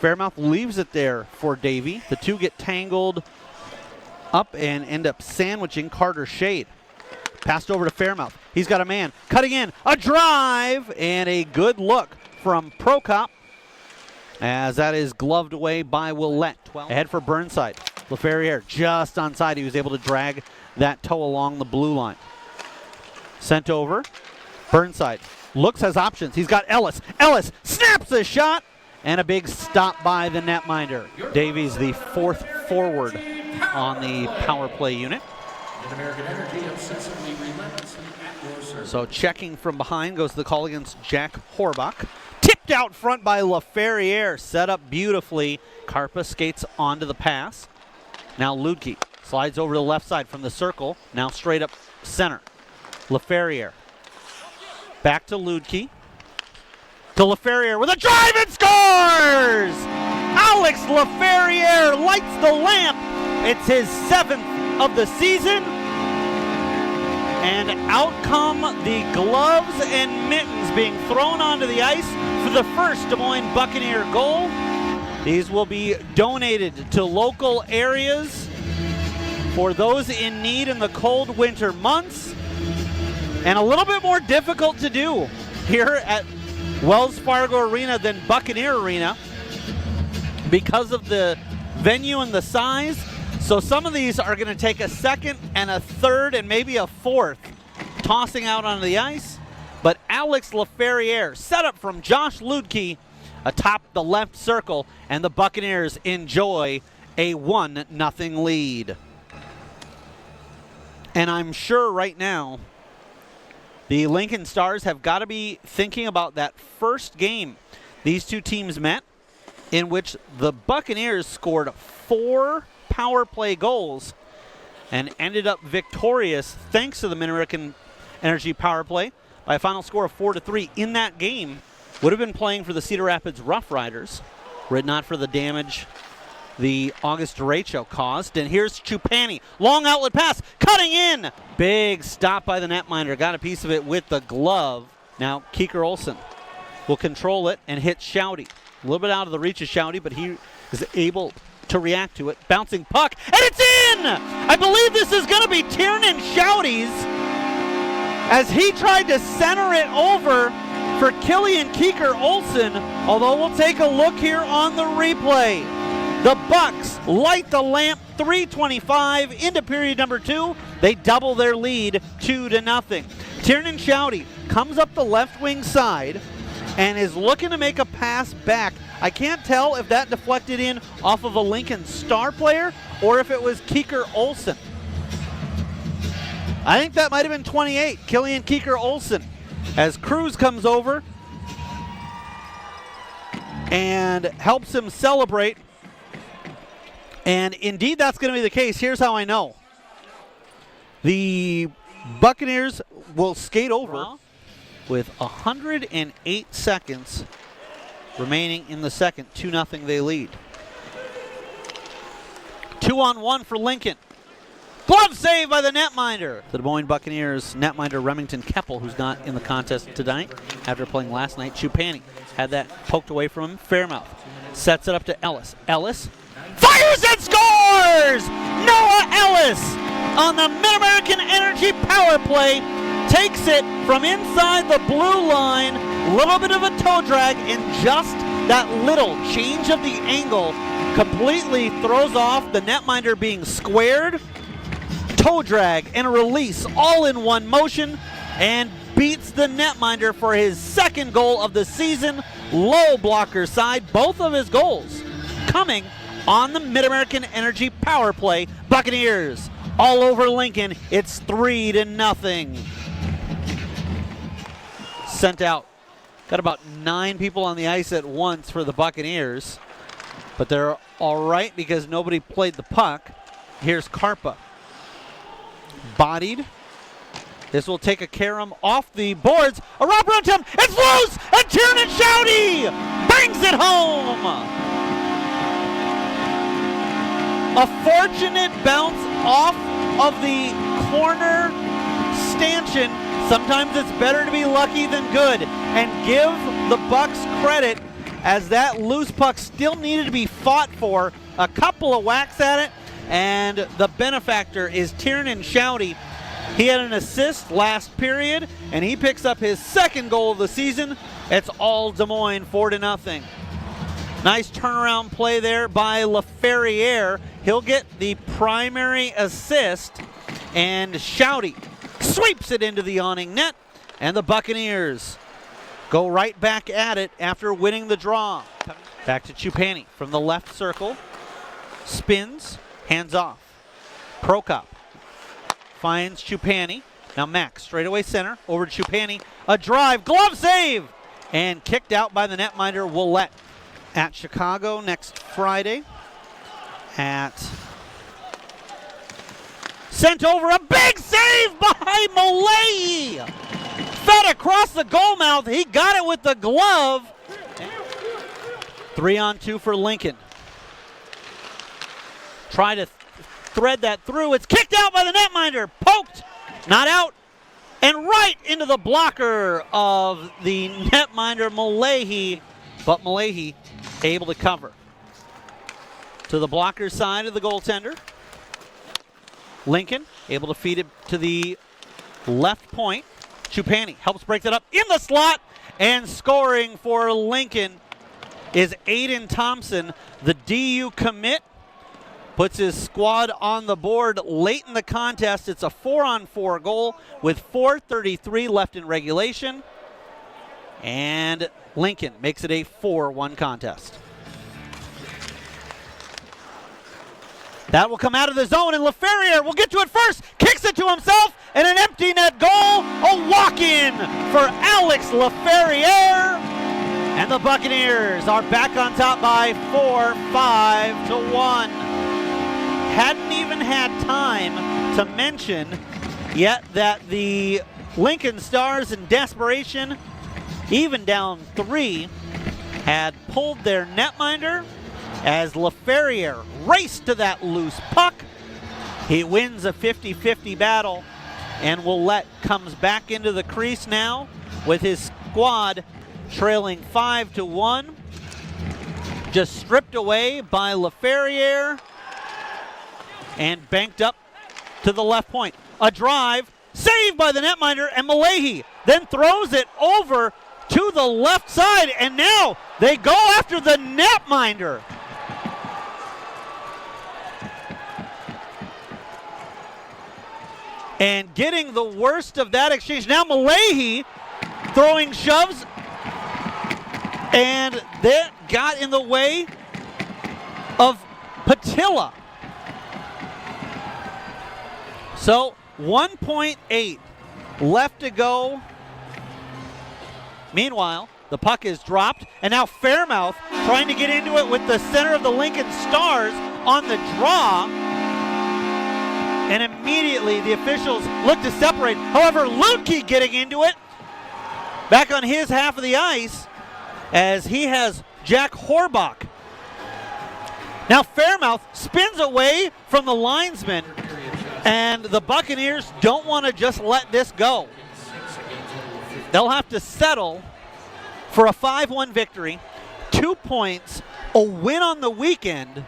Fairmouth leaves it there for Davey. The two get tangled up and end up sandwiching Carter Shade. Passed over to Fairmouth. He's got a man cutting in. A drive and a good look from Prokop as that is gloved away by Willette. Ahead for Burnside. LaFerriere just onside. He was able to drag that toe along the blue line. Sent over. Burnside looks, has options. He's got Ellis. Ellis snaps a shot and a big stop by the netminder. Davies, the fourth forward on the power play unit. So checking from behind goes the call against Jack Horbach. Tipped out front by LaFerriere. Set up beautifully. Karpa skates onto the pass. Now Ludke slides over to the left side from the circle. Now straight up center. LaFerriere. Back to Ludke. To LaFerriere with a drive and scores! Alex LaFerriere lights the lamp. It's his 7th of the season. And out come the gloves and mittens being thrown onto the ice for the first Des Moines Buccaneer goal. These will be donated to local areas for those in need in the cold winter months. And a little bit more difficult to do here at Wells Fargo Arena than Buccaneer Arena because of the venue and the size. So some of these are going to take a second and a third and maybe a fourth tossing out onto the ice. But Alex LaFerriere set up from Josh Ludke atop the left circle, and the Buccaneers enjoy a 1-0 lead. And I'm sure right now the Lincoln Stars have got to be thinking about that first game these two teams met, in which the Buccaneers scored 4 power play goals and ended up victorious thanks to the Mid-American Energy power play by a final score of 4-3. In that game, would have been playing for the Cedar Rapids Rough Riders were it not for the damage the August derecho caused. And here's Chupani. Long outlet pass. Cutting in. Big stop by the netminder. Got a piece of it with the glove. Now Keeker Olsen will control it and hit Shouty. A little bit out of the reach of Shouty, but he is able to react to it. Bouncing puck. And it's in! I believe this is going to be Tiernan Shouty's as he tried to center it over for Killian Keeker Olsen. Although we'll take a look here on the replay. The Bucks light the lamp, 3:25 into period number 2. They double their lead 2-0. Tiernan Shouty comes up the left wing side and is looking to make a pass back. I can't tell if that deflected in off of a Lincoln Star player or if it was Keeker Olsen. I think that might have been 28, Killian Keeker Olsen, as Cruz comes over and helps him celebrate. And indeed, that's going to be the case. Here's how I know. The Buccaneers will skate over with 108 seconds remaining in the second. 2-0 they lead. 2-on-1 for Lincoln. Glove save by the netminder. The Des Moines Buccaneers netminder Remington Keppel, who's not in the contest tonight after playing last night. Chupani had that poked away from him. Fairmouth sets it up to Ellis. Ellis fires and scores! Noah Ellis on the Mid-American Energy power play takes it from inside the blue line. Little bit of a toe drag, and just that little change of the angle completely throws off the netminder being squared. Toe drag and a release all in one motion, and beats the netminder for his second goal of the season. Low blocker side, both of his goals coming on the Mid-American Energy power play. Buccaneers all over Lincoln. It's 3-0. Sent out. Got about 9 people on the ice at once for the Buccaneers, but they're all right because nobody played the puck. Here's Karpa. Bodied. This will take a carom off the boards. A wrap around him. It's loose! And Tiernan Shouty brings it home! A fortunate bounce off of the corner stanchion. Sometimes it's better to be lucky than good. And give the Bucks credit. as that loose puck still needed to be fought for. A couple of whacks at it, and the benefactor is Tiernan Shouty. He had an assist last period, and he picks up his second goal of the season. It's all Des Moines, 4-0. Nice turnaround play there by LaFerriere. He'll get the primary assist, and Shouty sweeps it into the awning net, and the Buccaneers go right back at it after winning the draw. Back to Chupani from the left circle. Spins, hands off. Prokop finds Chupani. Now Max, straightaway center, over to Chupani. A drive, glove save! And kicked out by the netminder, Willette. At Chicago next Friday. Sent over, a big save by Mullehy! Fed across the goal mouth, he got it with the glove. 3-on-2 for Lincoln. Try to thread that through. It's kicked out by the netminder. Poked, not out, and right into the blocker of the netminder, Mullehy. But Mullehy able to cover. To the blocker side of the goaltender. Lincoln able to feed it to the left point. Chupani helps break that up in the slot, and scoring for Lincoln is Aiden Thompson, the DU commit. Puts his squad on the board late in the contest. It's a 4-on-4 goal with 4:33 left in regulation. And Lincoln makes it a 4-1 contest. That will come out of the zone, and LaFerriere will get to it first. Kicks it to himself, and an empty net goal. A walk-in for Alex LaFerriere. And the Buccaneers are back on top by 4, 5-1. Hadn't even had time to mention yet that the Lincoln Stars, in desperation, even down 3, had pulled their netminder as LaFerriere raced to that loose puck. He wins a 50-50 battle, and Willette comes back into the crease now with his squad trailing 5-1. Just stripped away by LaFerriere and banked up to the left point. A drive, saved by the netminder, and Mullehy then throws it over to the left side, and now they go after the netminder. And getting the worst of that exchange. Now Mullehy throwing shoves, and that got in the way of Patilla. So 1.8 left to go. Meanwhile, the puck is dropped, and now Fairmouth trying to get into it with the center of the Lincoln Stars on the draw. And immediately the officials look to separate. However, Lutke getting into it back on his half of the ice as he has Jack Horbach. Now Fairmouth spins away from the linesman, and the Buccaneers don't want to just let this go. They'll have to settle for a 5-1 victory, 2 points, a win on the weekend,